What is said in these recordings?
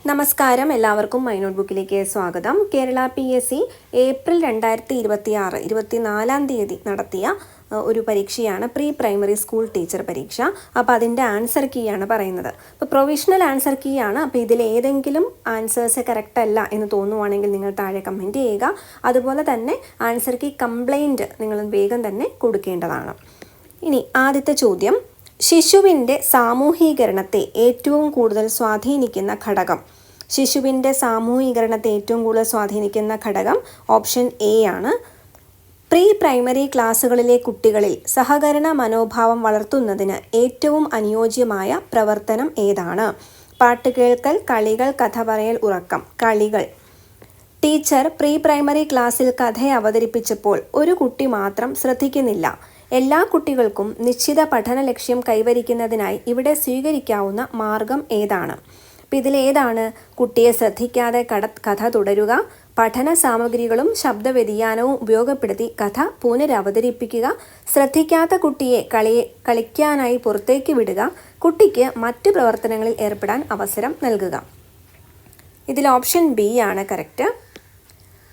നമസ്കാരം, എല്ലാവർക്കും my not ബുക്കിലേക്ക് സ്വാഗതം. കേരള PSC ഏപ്രിൽ 2026 24-ാം തീയതി നടത്തിയ ഒരു പരീക്ഷയാണ് പ്രീ പ്രൈമറി സ്കൂൾ ടീച്ചർ പരീക്ഷ. അപ്പോൾ അതിൻ്റെ ആൻസർ കീ ആണ് പറയുന്നത്. അപ്പോൾ പ്രൊവിഷണൽ ആൻസർ കീ ആണ്. അപ്പോൾ ഇതിൽ ഏതെങ്കിലും ആൻസേഴ്സ് കറക്റ്റ് അല്ല എന്ന് തോന്നുവാണെങ്കിൽ നിങ്ങൾ താഴെ കമൻറ്റ് ചെയ്യുക. അതുപോലെ തന്നെ ആൻസർ കീ കംപ്ലൈൻറ്റ് നിങ്ങൾ വേഗം തന്നെ കൊടുക്കേണ്ടതാണ്. ഇനി ആദ്യത്തെ ചോദ്യം, ശിശുവിൻ്റെ സാമൂഹീകരണത്തെ ഏറ്റവും കൂടുതൽ സ്വാധീനിക്കുന്ന ഘടകം. ശിശുവിൻ്റെ സാമൂഹീകരണത്തെ ഏറ്റവും കൂടുതൽ സ്വാധീനിക്കുന്ന ഘടകം ഓപ്ഷൻ എ ആണ്. പ്രീ പ്രൈമറി ക്ലാസ്സുകളിലെ കുട്ടികളിൽ സഹകരണ മനോഭാവം വളർത്തുന്നതിന് ഏറ്റവും അനുയോജ്യമായ പ്രവർത്തനം ഏതാണ്? പാട്ട് കേൾക്കൽ, കളികൾ, കഥ പറയൽ, ഉറക്കം. കളികൾ. ടീച്ചർ പ്രീ പ്രൈമറി ക്ലാസ്സിൽ കഥ അവതരിപ്പിച്ചപ്പോൾ ഒരു കുട്ടി മാത്രം ശ്രദ്ധിക്കുന്നില്ല. എല്ലാ കുട്ടികൾക്കും നിശ്ചിത പഠന ലക്ഷ്യം കൈവരിക്കുന്നതിനായി ഇവിടെ സ്വീകരിക്കാവുന്ന മാർഗം ഏതാണ്? അപ്പോൾ ഇതിലേതാണ് കുട്ടിയെ ശ്രദ്ധിക്കാതെ കഥ തുടരുക, പഠന സാമഗ്രികളും ശബ്ദ വ്യതിയാനവും ഉപയോഗപ്പെടുത്തി കഥ പുനരവതരിപ്പിക്കുക, ശ്രദ്ധിക്കാത്ത കുട്ടിയെ കളിക്കാനായി പുറത്തേക്ക് വിടുക, കുട്ടിക്ക് മറ്റു പ്രവർത്തനങ്ങളിൽ ഏർപ്പെടാൻ അവസരം നൽകുക. ഇതിൽ ഓപ്ഷൻ ബി ആണ് കറക്റ്റ്.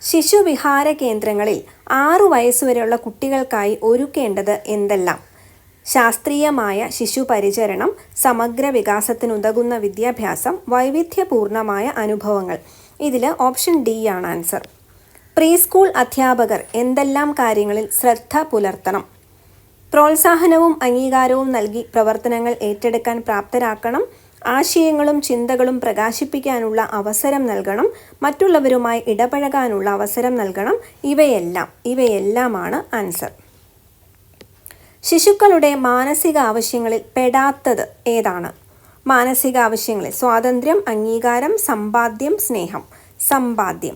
ശിശുവിഹാര കേന്ദ്രങ്ങളിൽ 6 വയസ്സുവരെയുള്ള കുട്ടികൾക്കായി ഒരുക്കേണ്ടത് എന്തെല്ലാം? ശാസ്ത്രീയമായ ശിശു പരിചരണം, സമഗ്ര വികാസത്തിനുതകുന്ന വിദ്യാഭ്യാസം, വൈവിധ്യപൂർണമായ അനുഭവങ്ങൾ. ഇതിൽ ഓപ്ഷൻ ഡി ആണ് ആൻസർ. പ്രീ സ്കൂൾ അധ്യാപകർ എന്തെല്ലാം കാര്യങ്ങളിൽ ശ്രദ്ധ പുലർത്തണം? പ്രോത്സാഹനവും അംഗീകാരവും നൽകി പ്രവർത്തനങ്ങൾ ഏറ്റെടുക്കാൻ പ്രാപ്തരാക്കണം, ആശയങ്ങളും ചിന്തകളും പ്രകാശിപ്പിക്കാനുള്ള അവസരം നൽകണം, മറ്റുള്ളവരുമായി ഇടപഴകാനുള്ള അവസരം നൽകണം. ഇവയെല്ലാമാണ് ആൻസർ. ശിശുക്കളുടെ മാനസിക ആവശ്യങ്ങളിൽ പെടാത്തത് ഏതാണ്? മാനസിക ആവശ്യങ്ങളിൽ സ്വാതന്ത്ര്യം, അംഗീകാരം, സമ്പാദ്യം, സ്നേഹം. സമ്പാദ്യം.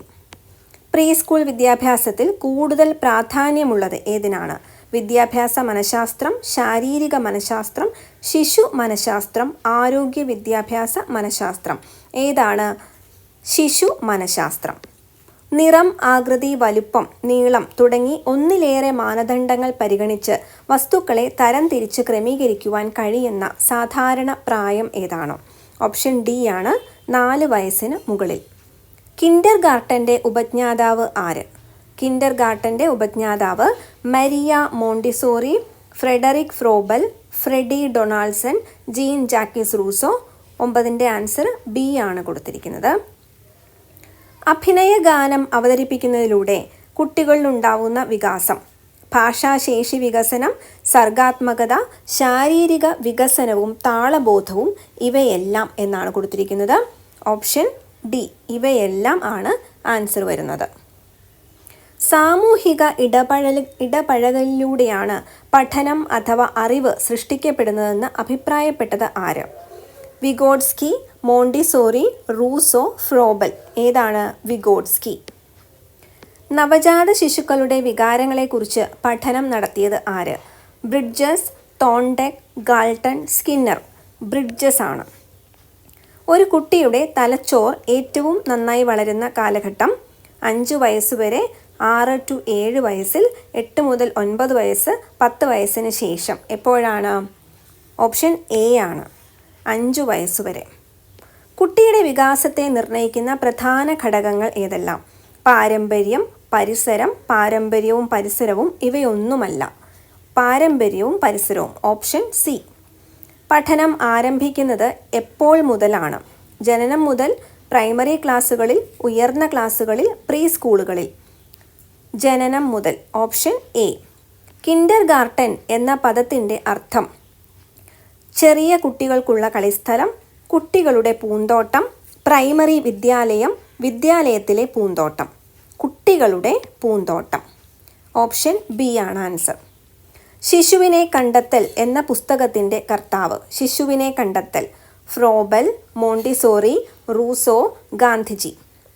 പ്രീ സ്കൂൾ വിദ്യാഭ്യാസത്തിൽ കൂടുതൽ പ്രാധാന്യമുള്ളത് ഏതിനാണ്? വിദ്യാഭ്യാസ മനഃശാസ്ത്രം, ശാരീരിക മനഃശാസ്ത്രം, ശിശു മനഃശാസ്ത്രം, ആരോഗ്യ വിദ്യാഭ്യാസ മനഃശാസ്ത്രം. ഏതാണ് ശിശു മനഃശാസ്ത്രം? നിറം, ആകൃതി, വലുപ്പം, നീളം തുടങ്ങി ഒന്നിലേറെ മാനദണ്ഡങ്ങൾ പരിഗണിച്ച് വസ്തുക്കളെ തരംതിരിച്ച് ക്രമീകരിക്കുവാൻ കഴിയുന്ന സാധാരണ പ്രായം ഏതാണ്? ഓപ്ഷൻ ഡി ആണ് 4 വയസ്സിന് മുകളിൽ. കിൻഡർ ഗാർട്ടൻ്റെ ഉപജ്ഞാതാവ് ആര്? കിൻഡർ ഗാർട്ടൻ്റെ ഉപജ്ഞാതാവ് Maria Montessori, Friedrich Froebel, Freddie Donaldson, Jean Jacques Rousseau. 9ൻ്റെ ആൻസർ ബി ആണ് കൊടുത്തിരിക്കുന്നത്. അഭിനയ ഗാനം അവതരിപ്പിക്കുന്നതിലൂടെ കുട്ടികളിലുണ്ടാവുന്ന വികാസം. ഭാഷാശേഷി വികസനം, സർഗാത്മകത, ശാരീരിക വികസനവും താളബോധവും. ഇവയെല്ലാം എന്നാണ് കൊടുത്തിരിക്കുന്നത്. Option D. ഇവയെല്ലാം ആണ് ആൻസർ വരുന്നത്. സാമൂഹിക ഇടപഴകലിലൂടെയാണ് പഠനം അഥവാ അറിവ് സൃഷ്ടിക്കപ്പെടുന്നതെന്ന് അഭിപ്രായപ്പെട്ടത് ആര്? Vygotsky, Montessori, Rousseau, Froebel. ഏതാണ് വിഗോട്സ്കി? നവജാത ശിശുക്കളുടെ വികാരങ്ങളെക്കുറിച്ച് പഠനം നടത്തിയത് ആര്? Bridges, Thorndike, Galton, Skinner. Bridges ആണ്. ഒരു കുട്ടിയുടെ തലച്ചോർ ഏറ്റവും നന്നായി വളരുന്ന കാലഘട്ടം 5 വയസ്സുവരെ, 6 to 7 വയസ്സിൽ, 8 മുതൽ 9 വയസ്സ്, 10 വയസ്സിന് ശേഷം. എപ്പോഴാണ്? ഓപ്ഷൻ എ ആണ് 5 വയസ്സുവരെ. കുട്ടിയുടെ വികാസത്തെ നിർണ്ണയിക്കുന്ന പ്രധാന ഘടകങ്ങൾ ഏതെല്ലാം? പാരമ്പര്യം, പരിസരം. പാരമ്പര്യവും പരിസരവും ഇവയൊന്നുമല്ല. പാരമ്പര്യവും പരിസരവും. Option C. പഠനം ആരംഭിക്കുന്നത് എപ്പോൾ മുതലാണ്? ജനനം മുതൽ, പ്രൈമറി ക്ലാസ്സുകളിൽ, ഉയർന്ന ക്ലാസ്സുകളിൽ, പ്രീ സ്കൂളുകളിൽ. ജനനം മുതൽ. Option A. കിൻഡർ ഗാർട്ടൻ എന്ന പദത്തിൻ്റെ അർത്ഥം? ചെറിയ കുട്ടികൾക്കുള്ള കളിസ്ഥലം, കുട്ടികളുടെ പൂന്തോട്ടം, പ്രൈമറി വിദ്യാലയം, വിദ്യാലയത്തിലെ പൂന്തോട്ടം. കുട്ടികളുടെ പൂന്തോട്ടം. ഓപ്ഷൻ ബി ആണ് ആൻസർ. ശിശുവിനെ കണ്ടെത്തൽ എന്ന പുസ്തകത്തിൻ്റെ കർത്താവ്? ശിശുവിനെ കണ്ടെത്തൽ. Froebel, Montessori, Rousseau, Gandhiji.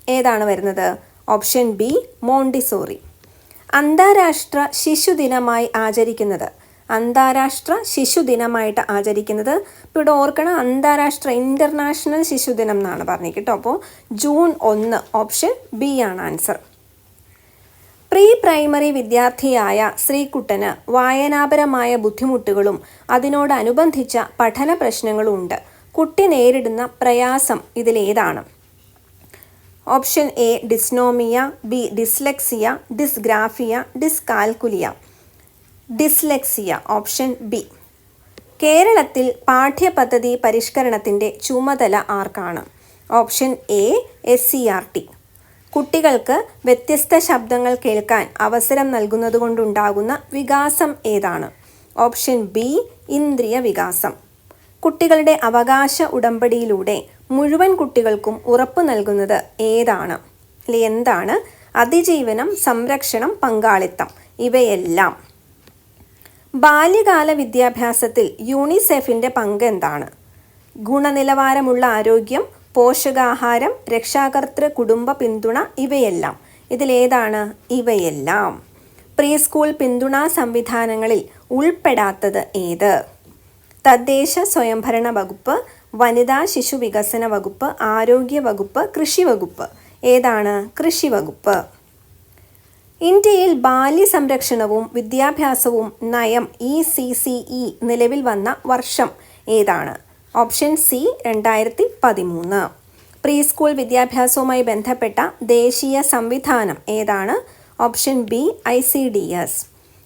ഏതാണ് വരുന്നത്? Option B Montessori. അന്താരാഷ്ട്ര ശിശുദിനമായി ആചരിക്കുന്നത്? അന്താരാഷ്ട്ര ശിശുദിനമായിട്ട് ആചരിക്കുന്നത്, ഇപ്പോൾ ഇവിടെ ഓർക്കണം, അന്താരാഷ്ട്ര ഇൻ്റർനാഷണൽ ശിശുദിനം എന്നാണ് പറഞ്ഞത് കേട്ടോ. അപ്പോൾ ജൂൺ 1. ഓപ്ഷൻ ബി ആണ് ആൻസർ. പ്രീ പ്രൈമറി വിദ്യാർത്ഥിയായ ശ്രീകുട്ടന് വായനാപരമായ ബുദ്ധിമുട്ടുകളും അതിനോടനുബന്ധിച്ച പഠന പ്രശ്നങ്ങളും ഉണ്ട്. കുട്ടി നേരിടുന്ന പ്രയാസം ഇതിലേതാണ്? Option A dysnomia, B dyslexia, dysgraphia, dyscalculia. Dyslexia, option B. കേരളത്തിൽ പാഠ്യപദ്ധതി പരിഷ്കരണത്തിൻ്റെ ചുമതല ആർക്കാണ്? Option A SCERT. കുട്ടികൾക്ക് വ്യത്യസ്ത ശബ്ദങ്ങൾ കേൾക്കാൻ അവസരം നൽകുന്നതുകൊണ്ടുണ്ടാകുന്ന വികാസം ഏതാണ്? ഓപ്ഷൻ ബി ഇന്ദ്രിയ വികാസം. കുട്ടികളുടെ അവകാശ ഉടമ്പടിയിലൂടെ മുഴുവൻ കുട്ടികൾക്കും ഉറപ്പു നൽകുന്നത് ഏതാണ്? എന്താണ്? അതിജീവനം, സംരക്ഷണം, പങ്കാളിത്തം, ഇവയെല്ലാം. ബാല്യകാല വിദ്യാഭ്യാസത്തിൽ യൂണിസെഫിൻ്റെ പങ്ക് എന്താണ്? ഗുണനിലവാരമുള്ള ആരോഗ്യം, പോഷകാഹാരം, രക്ഷാകർതൃ കുടുംബ പിന്തുണ, ഇവയെല്ലാം. ഇതിലേതാണ്? ഇവയെല്ലാം. പ്രീ സ്കൂൾ പിന്തുണാ സംവിധാനങ്ങളിൽ ഉൾപ്പെടാത്തത് ഏത്? തദ്ദേശ സ്വയംഭരണ വകുപ്പ്, വനിതാ ശിശു വികസന വകുപ്പ്, ആരോഗ്യ വകുപ്പ്, കൃഷി വകുപ്പ്. ഏതാണ്? കൃഷി വകുപ്പ്. ഇന്ത്യയിൽ ബാല്യ സംരക്ഷണവും വിദ്യാഭ്യാസവും നയം ECCE നിലവിൽ വന്ന വർഷം ഏതാണ്? Option C 2013. പ്രീ സ്കൂൾ വിദ്യാഭ്യാസവുമായി ബന്ധപ്പെട്ട ദേശീയ സംവിധാനം ഏതാണ്? Option B ICDS.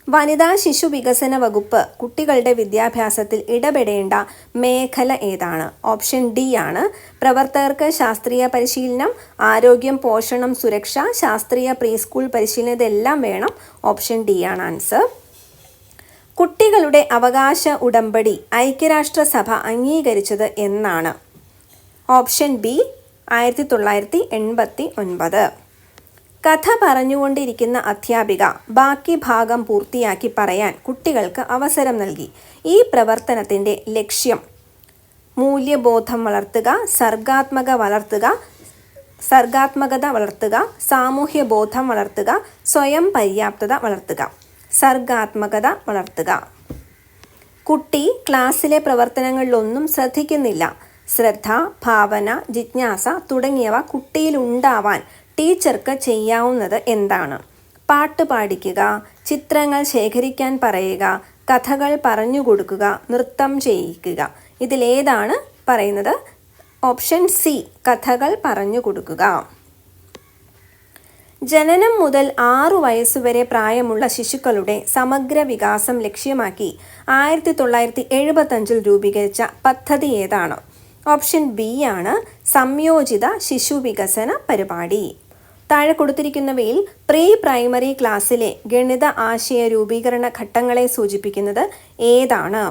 വനിതാ ശിശു വികസന വകുപ്പ് കുട്ടികളുടെ വിദ്യാഭ്യാസത്തിൽ ഇടപെടേണ്ട മേഖല ഏതാണ്? ഓപ്ഷൻ ഡി ആണ്. പ്രവർത്തകർക്ക് ശാസ്ത്രീയ പരിശീലനം, ആരോഗ്യം, പോഷണം, സുരക്ഷ, ശാസ്ത്രീയ പ്രീ സ്കൂൾ പരിശീലനം, ഇതെല്ലാം വേണം. ഓപ്ഷൻ ഡി ആണ് ആൻസർ. കുട്ടികളുടെ അവകാശ ഉടമ്പടി ഐക്യരാഷ്ട്രസഭ അംഗീകരിച്ചത് എന്നാണ്? Option B 1989. കഥ പറഞ്ഞുകൊണ്ടിരിക്കുന്ന അധ്യാപിക ബാക്കി ഭാഗം പൂർത്തിയാക്കി പറയാൻ കുട്ടികൾക്ക് അവസരം നൽകി. ഈ പ്രവർത്തനത്തിൻ്റെ ലക്ഷ്യം? മൂല്യബോധം വളർത്തുക, സർഗാത്മകത വളർത്തുക, സാമൂഹ്യബോധം വളർത്തുക, സ്വയം പര്യാപ്തത വളർത്തുക. സർഗാത്മകത വളർത്തുക. കുട്ടി ക്ലാസ്സിലെ പ്രവർത്തനങ്ങളിലൊന്നും ശ്രദ്ധിക്കുന്നില്ല. ശ്രദ്ധ, ഭാവന, ജിജ്ഞാസ തുടങ്ങിയവ കുട്ടിയിലുണ്ടാവാൻ ടീച്ചർക്ക് ചെയ്യാവുന്നത് എന്താണ്? പാട്ട് പാടിക്കുക, ചിത്രങ്ങൾ ശേഖരിക്കാൻ പറയുക, കഥകൾ പറഞ്ഞു കൊടുക്കുക, നൃത്തം ചെയ്യിക്കുക. ഇതിലേതാണ് പറയുന്നത്? ഓപ്ഷൻ സി കഥകൾ പറഞ്ഞു കൊടുക്കുക. ജനനം മുതൽ 6 വയസ്സുവരെ പ്രായമുള്ള ശിശുക്കളുടെ സമഗ്ര വികാസം ലക്ഷ്യമാക്കി 1975 രൂപീകരിച്ച പദ്ധതി ഏതാണ്? ഓപ്ഷൻ ബി ആണ് സംയോജിത ശിശു വികസന പരിപാടി. താഴെ കൊടുത്തിരിക്കുന്നവയിൽ പ്രീ പ്രൈമറി ക്ലാസ്സിലെ ഗണിത ആശയ രൂപീകരണ ഘട്ടങ്ങളെ സൂചിപ്പിക്കുന്നത് ഏതാണ്?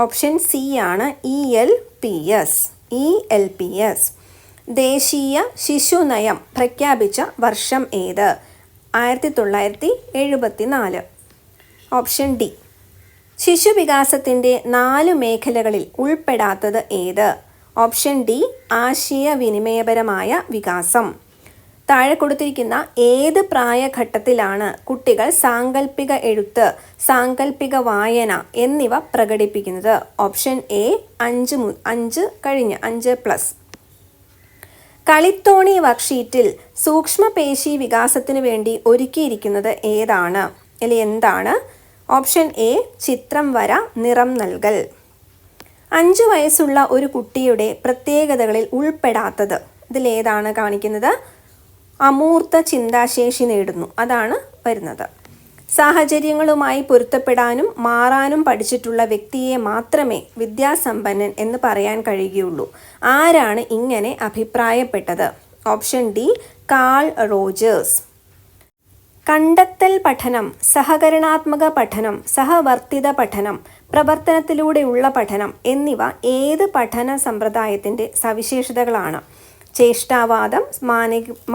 ഓപ്ഷൻ സി ആണ് ELPS. ദേശീയ ശിശു നയം പ്രഖ്യാപിച്ച വർഷം ഏത്? 1974. Option D. ശിശു വികാസത്തിൻ്റെ 4 മേഖലകളിൽ ഉൾപ്പെടാത്തത് ഏത്? ഓപ്ഷൻ ഡി ആശയവിനിമയപരമായ വികാസം. താഴെ കൊടുത്തിരിക്കുന്ന ഏത് പ്രായഘട്ടത്തിലാണ് കുട്ടികൾ സാങ്കല്പിക എഴുത്ത്, സാങ്കല്പിക വായന എന്നിവ പ്രകടിപ്പിക്കുന്നത്? Option A 5+. കളിത്തോണി വർക്ക്ഷീറ്റിൽ സൂക്ഷ്മപേശി വികാസത്തിനു വേണ്ടി ഒരുക്കിയിരിക്കുന്നത് ഏതാണ്? എന്താണ്? ഓപ്ഷൻ എ ചിത്രം വര, നിറം നൽകൽ. 5 വയസ്സുള്ള ഒരു കുട്ടിയുടെ പ്രത്യേകതകളിൽ ഉൾപ്പെടാത്തത് ഇതിലേതാണ് കാണിക്കുന്നത്? അമൂർത്ത ചിന്താശേഷി നേടുന്നു, അതാണ് വരുന്നത്. സാഹചര്യങ്ങളുമായി പൊരുത്തപ്പെടാനും മാറാനും പഠിച്ചിട്ടുള്ള വ്യക്തിയെ മാത്രമേ വിദ്യാസമ്പന്നൻ എന്ന് പറയാൻ കഴിയുകയുള്ളൂ. ആരാണ് ഇങ്ങനെ അഭിപ്രായപ്പെട്ടത്? Option D call Rogers. കണ്ടെത്തൽ പഠനം, സഹകരണാത്മക പഠനം, സഹവർത്തിത പഠനം, പ്രവർത്തനത്തിലൂടെയുള്ള പഠനം എന്നിവ ഏത് പഠന സമ്പ്രദായത്തിൻ്റെ സവിശേഷതകളാണ്? ചേഷ്ടാവാദം,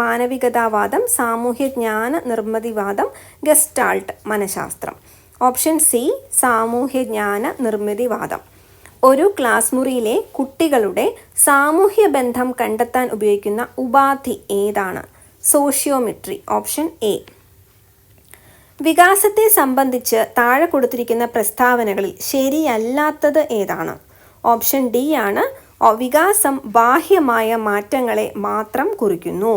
മാനവികതാവാദം, സാമൂഹ്യജ്ഞാന നിർമ്മിതിവാദം, ഗസ്റ്റാൾട്ട് മനഃശാസ്ത്രം. ഓപ്ഷൻ സി സാമൂഹ്യജ്ഞാന നിർമ്മിതിവാദം. ഒരു ക്ലാസ് മുറിയിലെ കുട്ടികളുടെ സാമൂഹ്യ ബന്ധം കണ്ടെത്താൻ ഉപയോഗിക്കുന്ന ഉപാധി ഏതാണ്? സോഷ്യോമെട്രി. Option A. വികാസത്തെ സംബന്ധിച്ച് താഴെ കൊടുത്തിരിക്കുന്ന പ്രസ്താവനകളിൽ ശരിയല്ലാത്തത് ഏതാണ്? ഓപ്ഷൻ ഡി ആണ് വികാസം ബാഹ്യമായ മാറ്റങ്ങളെ മാത്രം കുറിക്കുന്നു.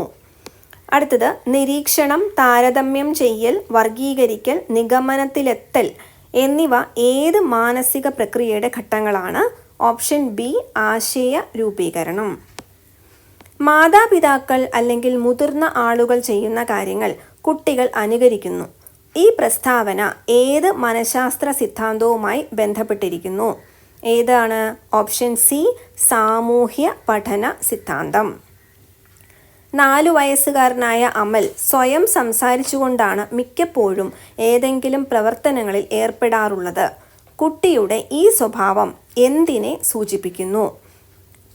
അടുത്തത് നിരീക്ഷണം, താരതമ്യം ചെയ്യൽ, വർഗീകരിക്കൽ, നിഗമനത്തിലെത്തൽ എന്നിവ ഏത് മാനസിക പ്രക്രിയയുടെ ഘട്ടങ്ങളാണ്? ഓപ്ഷൻ ബി ആശയ രൂപീകരണം. മാതാപിതാക്കൾ അല്ലെങ്കിൽ മുതിർന്ന ആളുകൾ ചെയ്യുന്ന കാര്യങ്ങൾ കുട്ടികൾ അനുകരിക്കുന്നു. ഈ പ്രസ്താവന ഏത് മനഃശാസ്ത്ര സിദ്ധാന്തവുമായി ബന്ധപ്പെട്ടിരിക്കുന്നു? ഏതാണ്? ഓപ്ഷൻ സി, സാമൂഹ്യ പഠന സിദ്ധാന്തം. 4 വയസ്സുകാരനായ അമൽ സ്വയം സംസാരിച്ചുകൊണ്ടാണ് മിക്കപ്പോഴും ഏതെങ്കിലും പ്രവർത്തനങ്ങളിൽ ഏർപ്പെടാറുള്ളത്. കുട്ടിയുടെ ഈ സ്വഭാവം എന്തിനെ സൂചിപ്പിക്കുന്നു?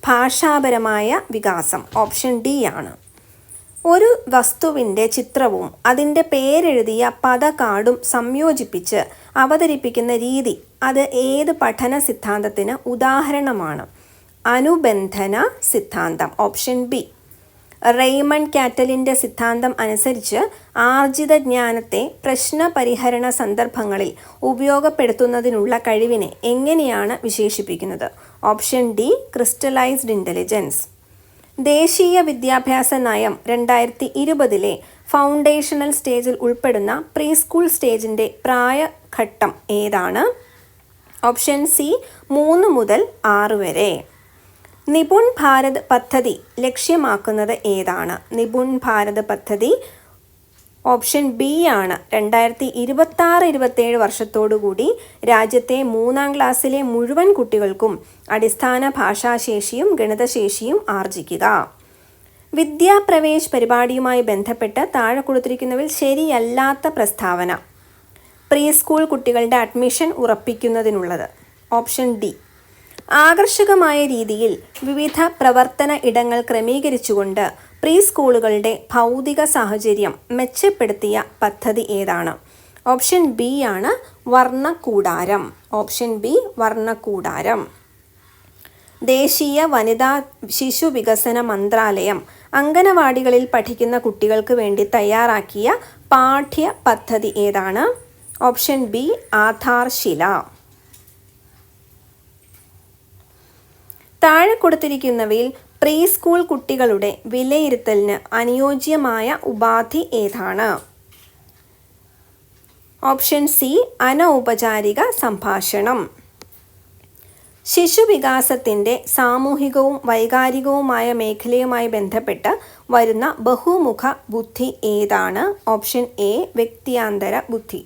ഭാഷാപരമായ വികാസം. ഓപ്ഷൻ ഡി ആണ്. ഒരു വസ്തുവിൻ്റെ ചിത്രവും അതിൻ്റെ പേരെഴുതിയ പദകാർഡും സംയോജിപ്പിച്ച് അവതരിപ്പിക്കുന്ന രീതി അത് ഏത് പഠന സിദ്ധാന്തത്തിന് ഉദാഹരണമാണ്? അനുബന്ധന സിദ്ധാന്തം. Option B. റെയ്മണ്ട് കാറ്റലിൻ്റെ സിദ്ധാന്തം അനുസരിച്ച് ആർജിത ജ്ഞാനത്തെ പ്രശ്നപരിഹരണ സന്ദർഭങ്ങളിൽ ഉപയോഗപ്പെടുത്തുന്നതിനുള്ള കഴിവിനെ എങ്ങനെയാണ് വിശേഷിപ്പിക്കുന്നത്? Option D, crystallised intelligence. ദേശീയ വിദ്യാഭ്യാസ നയം 2020 ഫൗണ്ടേഷണൽ സ്റ്റേജിൽ ഉൾപ്പെടുന്ന പ്രീ സ്കൂൾ സ്റ്റേജിൻ്റെ പ്രായഘട്ടം ഏതാണ്? ഓപ്ഷൻ സി, 3 മുതൽ 6 വരെ. നിപുൺ ഭാരത് പദ്ധതി ലക്ഷ്യമാക്കുന്നത് ഏതാണ്? നിപുൺ ഭാരത് പദ്ധതി ഓപ്ഷൻ ബി ആണ്. 2026-27 വർഷത്തോടുകൂടി രാജ്യത്തെ 3ാം ക്ലാസ്സിലെ മുഴുവൻ കുട്ടികൾക്കും അടിസ്ഥാന ഭാഷാശേഷിയും ഗണിതശേഷിയും ആർജിക്കുക. വിദ്യാപ്രവേശ് പരിപാടിയുമായി ബന്ധപ്പെട്ട് താഴെ കൊടുത്തിരിക്കുന്നവയിൽ ശരിയല്ലാത്ത പ്രസ്താവന. പ്രീ സ്കൂൾ കുട്ടികളുടെ അഡ്മിഷൻ ഉറപ്പിക്കുന്നതിനുള്ളത്. Option D. ആകർഷകമായ രീതിയിൽ വിവിധ പ്രവർത്തന ഇടങ്ങൾ ക്രമീകരിച്ചുകൊണ്ട് പ്രീ സ്കൂളുകളുടെ ഭൗതിക സാഹചര്യം മെച്ചപ്പെടുത്തിയ പദ്ധതി ഏതാണ്? ഓപ്ഷൻ ബി ആണ്, വർണ്ണക്കൂടാരം. Option B, വർണ്ണക്കൂടാരം. ദേശീയ വനിതാ ശിശു വികസന മന്ത്രാലയം അംഗനവാടികളിൽ പഠിക്കുന്ന കുട്ടികൾക്ക് വേണ്ടി തയ്യാറാക്കിയ പാഠ്യ പദ്ധതി ഏതാണ്? Option B, Aadharshila. താഴെ കൊടുത്തിരിക്കുന്നവയിൽ പ്രീ സ്കൂൾ കുട്ടികളുടെ വിലയിരുത്തലിന് അനുയോജ്യമായ ഉപാധി ഏതാണ്? ഓപ്ഷൻ സി, അനൗപചാരിക സംഭാഷണം. ശിശുവികാസത്തിൻ്റെ സാമൂഹികവും വൈകാരികവുമായ മേഖലയുമായി ബന്ധപ്പെട്ട് വരുന്ന ബഹുമുഖ ബുദ്ധി ഏതാണ്? ഓപ്ഷൻ എ, വ്യക്തിയാന്തര ബുദ്ധി.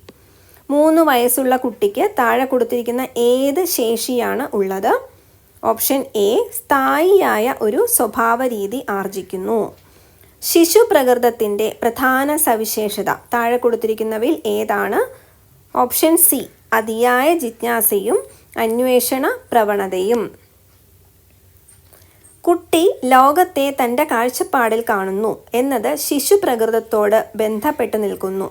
3 വയസ്സുള്ള കുട്ടിക്ക് താഴെ കൊടുത്തിരിക്കുന്ന ഏത് ശേഷിയാണ് ഉള്ളത്? ഓപ്ഷൻ എ, സ്ഥായിയായ ഒരു സ്വഭാവ രീതി ആർജിക്കുന്നു. ശിശു പ്രകൃതത്തിൻ്റെ പ്രധാന സവിശേഷത താഴെ കൊടുത്തിരിക്കുന്നവയിൽ ഏതാണ്? ഓപ്ഷൻ സി, അതിയായ ജിജ്ഞാസയും അന്വേഷണ പ്രവണതയും. കുട്ടി ലോകത്തെ തൻ്റെ കാഴ്ചപ്പാടിൽ കാണുന്നു എന്നത് ശിശു പ്രകൃതത്തോട് ബന്ധപ്പെട്ട് നിൽക്കുന്നു.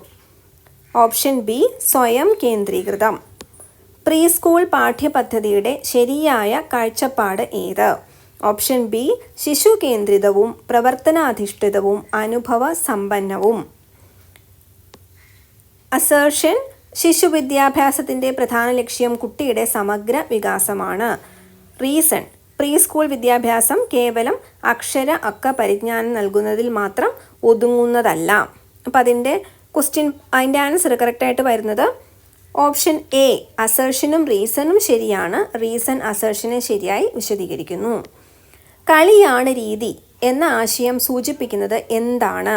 ഓപ്ഷൻ ബി, സ്വയം കേന്ദ്രീകൃതം. പ്രീ സ്കൂൾ പാഠ്യപദ്ധതിയുടെ ശരിയായ കാഴ്ചപ്പാട് ഏത്? ഓപ്ഷൻ ബി, ശിശു കേന്ദ്രിതവും പ്രവർത്തനാധിഷ്ഠിതവും അനുഭവ സമ്പന്നവും. അസേർഷൻ. ശിശു വിദ്യാഭ്യാസത്തിൻ്റെ പ്രധാന ലക്ഷ്യം കുട്ടിയുടെ സമഗ്ര വികാസമാണ്. റീസൺ. പ്രീ സ്കൂൾ വിദ്യാഭ്യാസം കേവലം അക്ക പരിജ്ഞാനം നൽകുന്നതിൽ മാത്രം ഒതുങ്ങുന്നതല്ല. അപ്പം അതിൻ്റെ ആൻസർ കറക്റ്റായിട്ട് വരുന്നത് ഓപ്ഷൻ എ, അസേർഷനും റീസണും ശരിയാണ്. റീസൺ അസേർഷനെ ശരിയായി വിശദീകരിക്കുന്നു. കളിയാണ് രീതി എന്ന ആശയം സൂചിപ്പിക്കുന്നത് എന്താണ്?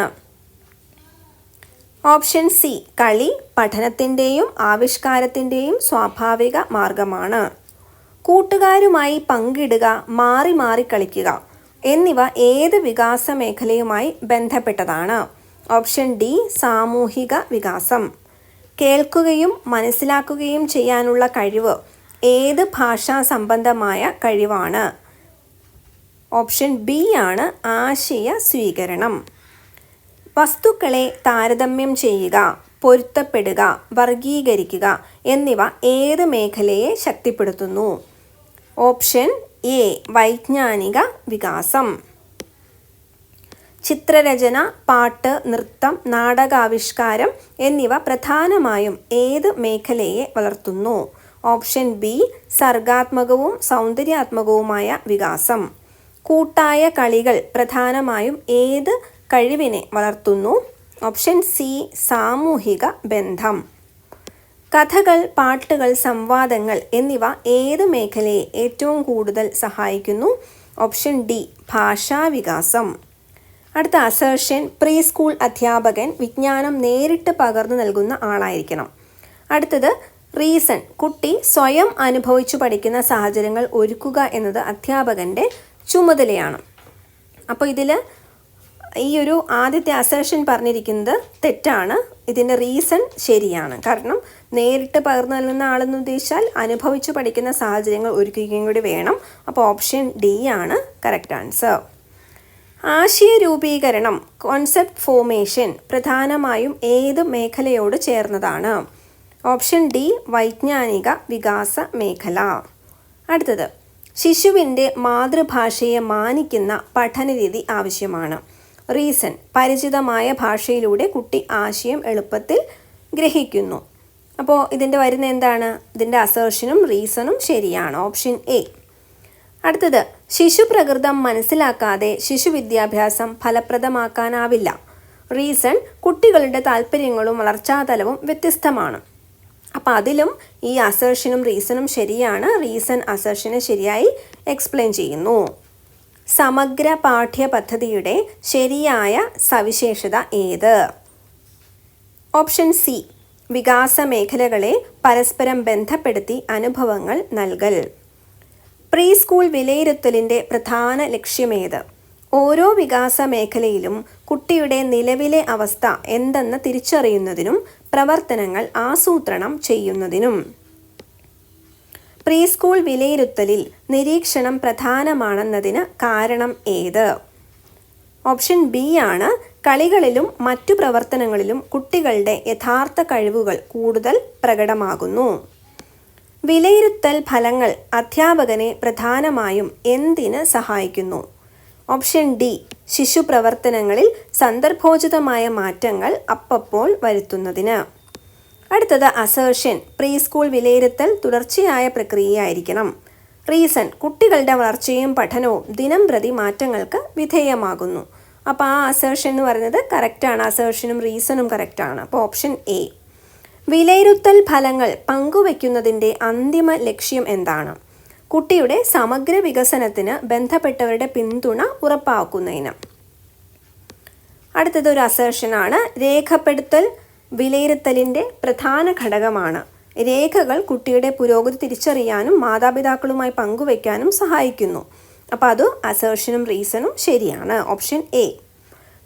ഓപ്ഷൻ സി, കളി പഠനത്തിൻ്റെയും ആവിഷ്കാരത്തിൻ്റെയും സ്വാഭാവിക മാർഗമാണ്. കൂട്ടുകാരുമായി പങ്കിടുക, മാറി മാറി കളിക്കുക എന്നിവ ഏത് വികാസ മേഖലയുമായി ബന്ധപ്പെട്ടതാണ്? ഓപ്ഷൻ ഡി, സാമൂഹിക വികാസം. കേൾക്കുകയും മനസ്സിലാക്കുകയും ചെയ്യാനുള്ള കഴിവ് ഏത് ഭാഷാ സംബന്ധമായ കഴിവാണ്? ഓപ്ഷൻ ബി ആണ്, ആശയ സ്വീകരണം. വസ്തുക്കളെ താരതമ്യം ചെയ്യുക, പൊരുത്തപ്പെടുക, വർഗീകരിക്കുക എന്നിവ ഏത് മേഖലയെ ശക്തിപ്പെടുത്തുന്നു? ഓപ്ഷൻ എ, വൈജ്ഞാനിക വികാസം. ചിത്രരചന, പാട്ട്, നൃത്തം, നാടകാവിഷ്കാരം എന്നിവ പ്രധാനമായും ഏത് മേഖലയെ വളർത്തുന്നു? ഓപ്ഷൻ ബി, സർഗാത്മകവും സൗന്ദര്യാത്മകവുമായ വികാസം. കൂട്ടായ കളികൾ പ്രധാനമായും ഏത് കഴിവിനെ വളർത്തുന്നു? ഓപ്ഷൻ സി, സാമൂഹിക ബന്ധം. കഥകൾ, പാട്ടുകൾ, സംവാദങ്ങൾ എന്നിവ ഏത് മേഖലയെ ഏറ്റവും കൂടുതൽ സഹായിക്കുന്നു? ഓപ്ഷൻ ഡി ഭാഷാവികാസം. അടുത്ത അസേർഷൻ, പ്രീ സ്കൂൾ അധ്യാപകൻ വിജ്ഞാനം നേരിട്ട് പകർന്നു നൽകുന്ന ആളായിരിക്കണം. അടുത്തത് റീസൺ, കുട്ടി സ്വയം അനുഭവിച്ചു പഠിക്കുന്ന സാഹചര്യങ്ങൾ ഒരുക്കുക എന്നത് അധ്യാപകൻ്റെ ചുമതലയാണ്. അപ്പോൾ ഇതിൽ ഈ ഒരു ആദ്യത്തെ അസേർഷൻ പറഞ്ഞിരിക്കുന്നത് തെറ്റാണ്. ഇതിൻ്റെ റീസൺ ശരിയാണ്. കാരണം നേരിട്ട് പകർന്നു നൽകുന്ന ആളെന്ന് ഉദ്ദേശിച്ചാൽ അനുഭവിച്ചു പഠിക്കുന്ന സാഹചര്യങ്ങൾ ഒരുക്കുകയും കൂടി വേണം. അപ്പോൾ ഓപ്ഷൻ ഡി ആണ് കറക്റ്റ് ആൻസർ. ആശയ രൂപീകരണം, കോൺസെപ്റ്റ് ഫോർമേഷൻ പ്രധാനമായും ഏത് മേഖലയോട് ചേർന്നതാണ്? ഓപ്ഷൻ ഡി വൈജ്ഞാനിക വികാസ മേഖല. അടുത്തത് ശിശുവിൻ്റെ മാതൃഭാഷയെ മാനിക്കുന്ന പഠനരീതി ആവശ്യമാണ്. റീസൺ, പരിചിതമായ ഭാഷയിലൂടെ കുട്ടി ആശയം എളുപ്പത്തിൽ ഗ്രഹിക്കുന്നു. അപ്പോൾ ഇതിൻ്റെ വരുന്ന എന്താണ്? ഇതിൻ്റെ അസേർഷനും റീസണും ശരിയാണ്. Option A. അടുത്തത് ശിശു പ്രകൃതം മനസ്സിലാക്കാതെ ശിശു വിദ്യാഭ്യാസം ഫലപ്രദമാക്കാനാവില്ല. റീസൺ, കുട്ടികളുടെ താല്പര്യങ്ങളും വളർച്ചാതലവും വ്യത്യസ്തമാണ്. അപ്പോൾ അതിലും ഈ അസേർഷനും റീസണും ശരിയാണ്. റീസൺ അസേർഷനെ ശരിയായി എക്സ്പ്ലെയിൻ ചെയ്യുന്നു. സമഗ്ര പാഠ്യപദ്ധതിയുടെ ശരിയായ സവിശേഷത ഏത്? ഓപ്ഷൻ സി, വികാസ മേഖലകളെ പരസ്പരം ബന്ധപ്പെടുത്തി അനുഭവങ്ങൾ നൽകൽ. പ്രീ സ്കൂൾ വിലയിരുത്തലിൻ്റെ പ്രധാന ലക്ഷ്യമേത്? ഓരോ വികാസ മേഖലയിലും കുട്ടിയുടെ നിലവിലെ അവസ്ഥ എന്തെന്ന് തിരിച്ചറിയുന്നതിനും പ്രവർത്തനങ്ങൾ ആസൂത്രണം ചെയ്യുന്നതിനും. പ്രീ സ്കൂൾ വിലയിരുത്തലിൽ നിരീക്ഷണം പ്രധാനമാണെന്നതിന് കാരണം ഏത്? ഓപ്ഷൻ ബി ആണ്. കളികളിലും മറ്റു പ്രവർത്തനങ്ങളിലും കുട്ടികളുടെ യഥാർത്ഥ കഴിവുകൾ കൂടുതൽ പ്രകടമാകുന്നു. വിലയിരുത്തൽ ഫലങ്ങൾ അധ്യാപകനെ പ്രധാനമായും എന്തിന് സഹായിക്കുന്നു? ഓപ്ഷൻ ഡി, ശിശു പ്രവർത്തനങ്ങളിൽ സന്ദർഭോചിതമായ മാറ്റങ്ങൾ അപ്പോൾ വരുത്തുന്നതിന്. അടുത്തത് അസേർഷൻ, പ്രീ സ്കൂൾ വിലയിരുത്തൽ തുടർച്ചയായ പ്രക്രിയയായിരിക്കണം. റീസൺ, കുട്ടികളുടെ വളർച്ചയും പഠനവും ദിനം പ്രതി മാറ്റങ്ങൾക്ക് വിധേയമാകുന്നു. അപ്പോൾ ആ അസേർഷൻ എന്ന് പറയുന്നത് കറക്റ്റാണ്. അസേർഷനും റീസണും കറക്റ്റാണ്. അപ്പോൾ ഓപ്ഷൻ എ. വിലയിരുത്തൽ ഫലങ്ങൾ പങ്കുവയ്ക്കുന്നതിൻ്റെ അന്തിമ ലക്ഷ്യം എന്താണ്? കുട്ടിയുടെ സമഗ്ര വികസനത്തിന് ബന്ധപ്പെട്ടവരുടെ പിന്തുണ ഉറപ്പാക്കുന്നതിന്. അടുത്തത് ഒരു അസേർഷനാണ്. രേഖപ്പെടുത്തൽ വിലയിരുത്തലിൻ്റെ പ്രധാന ഘടകമാണ്. രേഖകൾ കുട്ടിയുടെ പുരോഗതി തിരിച്ചറിയാനും മാതാപിതാക്കളുമായി പങ്കുവയ്ക്കാനും സഹായിക്കുന്നു. അപ്പോൾ അത് അസേർഷനും റീസണും ശരിയാണ്. Option A.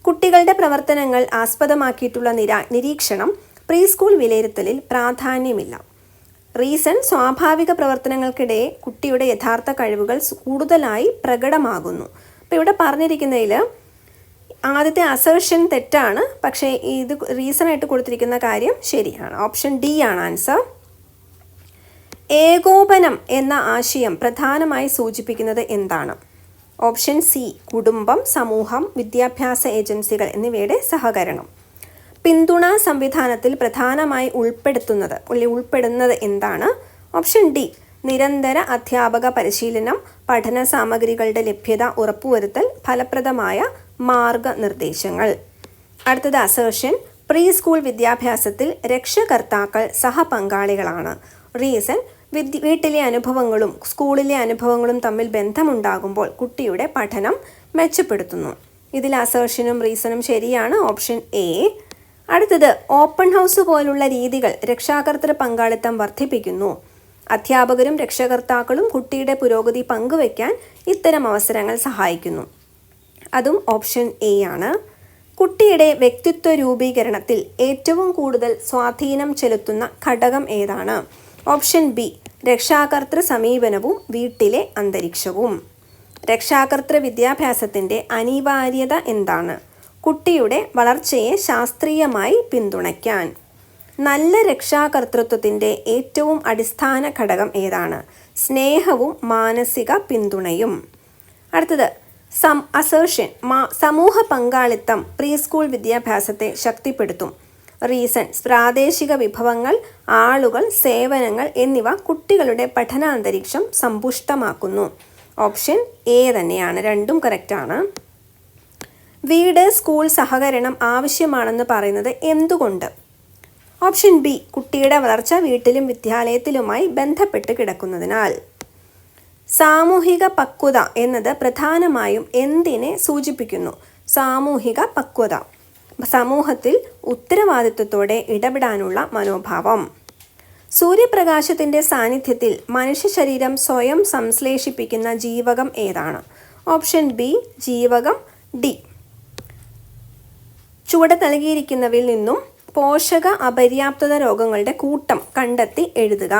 കുട്ടികളുടെ പ്രവർത്തനങ്ങൾ ആസ്പദമാക്കിയിട്ടുള്ള നിരീക്ഷണം പ്രീ സ്കൂൾ വിലയിരുത്തലിൽ പ്രാധാന്യമില്ല. റീസൺ, സ്വാഭാവിക പ്രവർത്തനങ്ങൾക്കിടെ കുട്ടിയുടെ യഥാർത്ഥ കഴിവുകൾ കൂടുതലായി പ്രകടമാകുന്നു. അപ്പോൾ ഇവിടെ പറഞ്ഞിരിക്കുന്നതിൽ ആദ്യത്തെ അസേർഷൻ തെറ്റാണ്, പക്ഷേ ഇത് റീസണായിട്ട് കൊടുത്തിരിക്കുന്ന കാര്യം ശരിയാണ്. ഓപ്ഷൻ ഡി ആണ് ആൻസർ. ഏകോപനം എന്ന ആശയം പ്രധാനമായി സൂചിപ്പിക്കുന്നത് എന്താണ്? ഓപ്ഷൻ സി, കുടുംബം, സമൂഹം, വിദ്യാഭ്യാസ ഏജൻസികൾ എന്നിവയുടെ സഹകരണം. പിന്തുണാ സംവിധാനത്തിൽ പ്രധാനമായി ഉൾപ്പെടുന്നത് എന്താണ്? ഓപ്ഷൻ ഡി, നിരന്തര അധ്യാപക പരിശീലനം, പഠന സാമഗ്രികളുടെ ലഭ്യത ഉറപ്പുവരുത്തൽ, ഫലപ്രദമായ മാർഗനിർദ്ദേശങ്ങൾ. അടുത്തത് അസേർഷൻ, പ്രീ സ്കൂൾ വിദ്യാഭ്യാസത്തിൽ രക്ഷകർത്താക്കൾ സഹപങ്കാളികളാണ്. റീസൺ, വീട്ടിലെ അനുഭവങ്ങളും സ്കൂളിലെ അനുഭവങ്ങളും തമ്മിൽ ബന്ധമുണ്ടാകുമ്പോൾ കുട്ടിയുടെ പഠനം മെച്ചപ്പെടുത്തുന്നു. ഇതിൽ അസേർഷനും റീസണും ശരിയാണ്. Option A. അടുത്തത് ഓപ്പൺ ഹൗസ് പോലുള്ള രീതികൾ രക്ഷാകർതൃ പങ്കാളിത്തം വർദ്ധിപ്പിക്കുന്നു. അധ്യാപകരും രക്ഷകർത്താക്കളും കുട്ടിയുടെ പുരോഗതി പങ്കുവയ്ക്കാൻ ഇത്തരം അവസരങ്ങൾ സഹായിക്കുന്നു. അതും ഓപ്ഷൻ എ ആണ്. കുട്ടിയുടെ വ്യക്തിത്വ രൂപീകരണത്തിൽ ഏറ്റവും കൂടുതൽ സ്വാധീനം ചെലുത്തുന്ന ഘടകം ഏതാണ്? ഓപ്ഷൻ ബി, രക്ഷാകർതൃ സമീപനവും വീട്ടിലെ അന്തരീക്ഷവും. രക്ഷാകർതൃ വിദ്യാഭ്യാസത്തിൻ്റെ അനിവാര്യത എന്താണ്? കുട്ടിയുടെ വളർച്ചയെ ശാസ്ത്രീയമായി പിന്തുണയ്ക്കാൻ. നല്ല രക്ഷാകർതൃത്വത്തിൻ്റെ ഏറ്റവും അടിസ്ഥാന ഘടകം ഏതാണ്? സ്നേഹവും മാനസിക പിന്തുണയും. അടുത്തത് അസേർഷൻ, സമൂഹ പങ്കാളിത്തം പ്രീ സ്കൂൾ വിദ്യാഭ്യാസത്തെ ശക്തിപ്പെടുത്തും. റീസൺ, പ്രാദേശിക വിഭവങ്ങൾ, ആളുകൾ, സേവനങ്ങൾ എന്നിവ കുട്ടികളുടെ പഠനാന്തരീക്ഷം സമ്പുഷ്ടമാക്കുന്നു. ഓപ്ഷൻ എ തന്നെയാണ്. രണ്ടും കറക്റ്റാണ്. വീട് സ്കൂൾ സഹകരണം ആവശ്യമാണെന്ന് പറയുന്നത് എന്തുകൊണ്ട്? ഓപ്ഷൻ ബി, കുട്ടിയുടെ വളർച്ച വീട്ടിലും വിദ്യാലയത്തിലുമായി ബന്ധപ്പെട്ട് കിടക്കുന്നതിനാൽ. സാമൂഹിക പക്വത എന്നത് പ്രധാനമായും എന്തിനെ സൂചിപ്പിക്കുന്നു? സാമൂഹിക പക്വത സമൂഹത്തിൽ ഉത്തരവാദിത്വത്തോടെ ഇടപെടാനുള്ള മനോഭാവം. സൂര്യപ്രകാശത്തിൻ്റെ സാന്നിധ്യത്തിൽ മനുഷ്യ ശരീരം സ്വയം സംശ്ലേഷിപ്പിക്കുന്ന ജീവകം ഏതാണ്? ഓപ്ഷൻ ബി ജീവകം ഡി. ചുവടെ നൽകിയിരിക്കുന്നവയിൽ നിന്നും പോഷക അപര്യാപ്തത രോഗങ്ങളുടെ കൂട്ടം കണ്ടെത്തി എഴുതുക.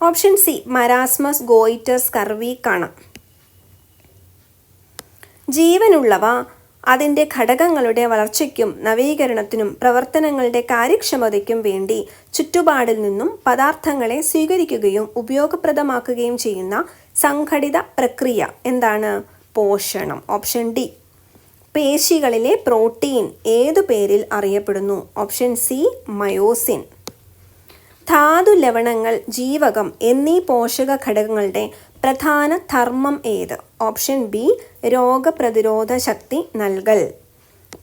Option C marasmus, goitre, scurvy, കണ. ജീവനുള്ളവ അതിൻ്റെ ഘടകങ്ങളുടെ വളർച്ചയ്ക്കും നവീകരണത്തിനും പ്രവർത്തനങ്ങളുടെ കാര്യക്ഷമതയ്ക്കും വേണ്ടി ചുറ്റുപാടിൽ നിന്നും പദാർത്ഥങ്ങളെ സ്വീകരിക്കുകയും ഉപയോഗപ്രദമാക്കുകയും ചെയ്യുന്ന സംഘടിത പ്രക്രിയ എന്താണ്? പോഷണം. Option D. പേശികളിലെ പ്രോട്ടീൻ ഏതു പേരിൽ അറിയപ്പെടുന്നു? Option C myosin. ധാതു, ലവണങ്ങൾ, ജീവകം എന്നീ പോഷക ഘടകങ്ങളുടെ പ്രധാന ധർമ്മം ഏത്? ഓപ്ഷൻ ബി രോഗപ്രതിരോധ ശക്തി നൽകൽ.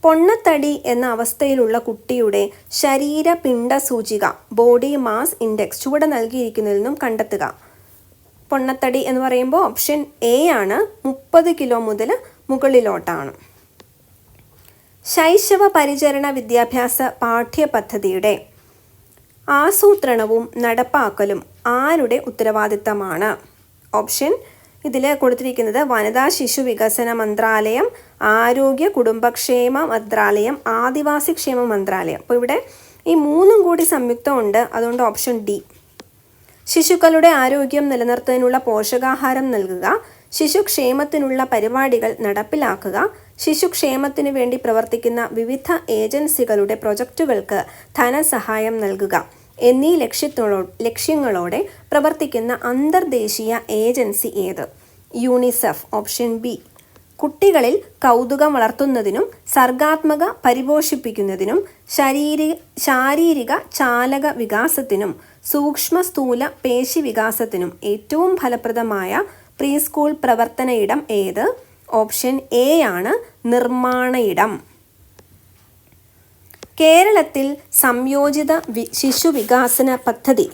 പൊണ്ണത്തടി എന്ന അവസ്ഥയിലുള്ള കുട്ടിയുടെ ശരീരപിണ്ഡ സൂചിക ബോഡി മാസ് ഇൻഡെക്സ് ചുവടെ നൽകിയിരിക്കുന്നതിൽ നിന്നും കണ്ടെത്തുക. പൊണ്ണത്തടി എന്ന് പറയുമ്പോൾ ഓപ്ഷൻ എ ആണ്, 30 കിലോ മുതൽ മുകളിലോട്ടാണ്. ശൈശവ പരിചരണ വിദ്യാഭ്യാസ പാഠ്യപദ്ധതിയുടെ ആസൂത്രണവും നടപ്പാക്കലും ആരുടെ ഉത്തരവാദിത്തമാണ്? ഓപ്ഷൻ ഇതിൽ കൊടുത്തിരിക്കുന്നത് വനിതാ ശിശു വികസന മന്ത്രാലയം, ആരോഗ്യ കുടുംബക്ഷേമ മന്ത്രാലയം, ആദിവാസി ക്ഷേമ മന്ത്രാലയം. അപ്പോൾ ഇവിടെ ഈ മൂന്നും കൂടി സംയുക്തമുണ്ട്, അതുകൊണ്ട് ഓപ്ഷൻ ഡി. ശിശുക്കളുടെ ആരോഗ്യം നിലനിർത്തുന്നതിനുള്ള പോഷകാഹാരം നൽകുക, ശിശുക്ഷേമത്തിനുള്ള പരിപാടികൾ നടപ്പിലാക്കുക, ശിശുക്ഷേമത്തിനു വേണ്ടി പ്രവർത്തിക്കുന്ന വിവിധ ഏജൻസികളുടെ പ്രൊജക്റ്റുകൾക്ക് ധനസഹായം നൽകുക എന്നീ ലക്ഷ്യങ്ങളോടെ പ്രവർത്തിക്കുന്ന അന്തർദേശീയ ഏജൻസി ഏത്? യൂണിസെഫ്. Option B. കുട്ടികളിൽ കൗതുകം വളർത്തുന്നതിനും സർഗാത്മക പരിപോഷിപ്പിക്കുന്നതിനും ശാരീരിക ചാലക വികാസത്തിനും സൂക്ഷ്മ സ്ഥൂല പേശി വികാസത്തിനും ഏറ്റവും ഫലപ്രദമായ പ്രീ സ്കൂൾ പ്രവർത്തന ഇടം ഏത്? ഓപ്ഷൻ എ ആണ്, നിർമ്മാണ ഇടം. കേരളത്തിൽ സംയോജിത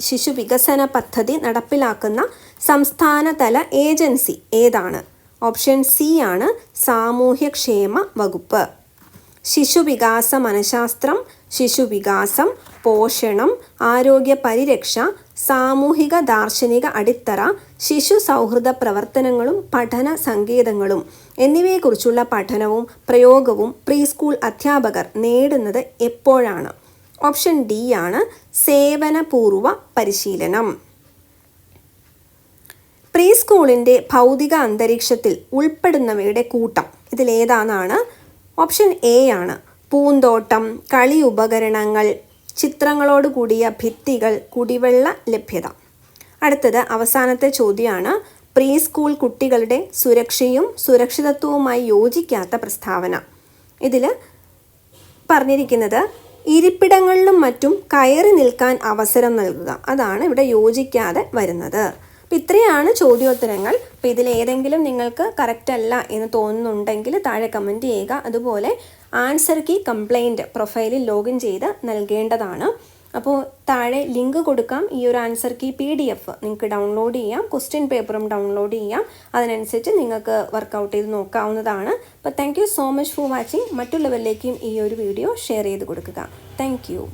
ശിശുവികസന പദ്ധതി നടപ്പിലാക്കുന്ന സംസ്ഥാനതല ഏജൻസി ഏതാണ്? ഓപ്ഷൻ സി ആണ്, സാമൂഹ്യക്ഷേമ വകുപ്പ്. ശിശുവികാസ മനഃശാസ്ത്രം, ശിശുവികാസം, പോഷണം, ആരോഗ്യ പരിരക്ഷ, സാമൂഹിക ദാർശനിക അടിത്തറ, ശിശു സൗഹൃദ പ്രവർത്തനങ്ങളും പഠന സങ്കേതങ്ങളും എന്നിവയെക്കുറിച്ചുള്ള പഠനവും പ്രയോഗവും പ്രീ സ്കൂൾ അധ്യാപകർ നേടുന്നത് എപ്പോഴാണ്? ഓപ്ഷൻ ഡി ആണ്, സേവനപൂർവ്വ പരിശീലനം. പ്രീ സ്കൂളിൻ്റെ ഭൗതിക അന്തരീക്ഷത്തിൽ ഉൾപ്പെടുന്നവയുടെ കൂട്ടം ഇതിലേതാണെന്നാണ്? ഓപ്ഷൻ എ ആണ്, പൂന്തോട്ടം, കളി ഉപകരണങ്ങൾ, ചിത്രങ്ങളോട് കൂടിയ ഭിത്തികൾ, കുടിവെള്ള ലഭ്യത. അടുത്തത് അവസാനത്തെ ചോദ്യമാണ്. പ്രീ സ്കൂൾ കുട്ടികളുടെ സുരക്ഷയും സുരക്ഷിതത്വവുമായി യോജിക്കാത്ത പ്രസ്താവന. ഇതിൽ പറഞ്ഞിരിക്കുന്നത് ഇരിപ്പിടങ്ങളിലും മറ്റും കയറി നിൽക്കാൻ അവസരം നൽകുക, അതാണ് ഇവിടെ യോജിക്കാതെ വരുന്നത്. അപ്പോൾ ഇത്രയാണ് ചോദ്യോത്തരങ്ങൾ. അപ്പോൾ ഇതിലേതെങ്കിലും നിങ്ങൾക്ക് കറക്റ്റ് അല്ല എന്ന് തോന്നുന്നുണ്ടെങ്കിൽ താഴെ കമൻറ്റ് ചെയ്യുക. അതുപോലെ ആൻസർ കീ കംപ്ലൈൻറ്റ് പ്രൊഫൈലിൽ ലോഗിൻ ചെയ്ത് നൽകേണ്ടതാണ്. അപ്പോൾ താഴെ ലിങ്ക് കൊടുക്കാം. ഈ ഒരു ആൻസർ കീ PDF നിങ്ങൾക്ക് ഡൗൺലോഡ് ചെയ്യാം, ക്വസ്റ്റ്യൻ പേപ്പറും ഡൗൺലോഡ് ചെയ്യാം. അതിനനുസരിച്ച് നിങ്ങൾക്ക് വർക്കൗട്ട് ചെയ്ത് നോക്കാവുന്നതാണ്. അപ്പോൾ thank you so much for watching. മറ്റുള്ളവരിലേക്കും ഈ ഒരു വീഡിയോ ഷെയർ ചെയ്ത് കൊടുക്കുക. Thank U.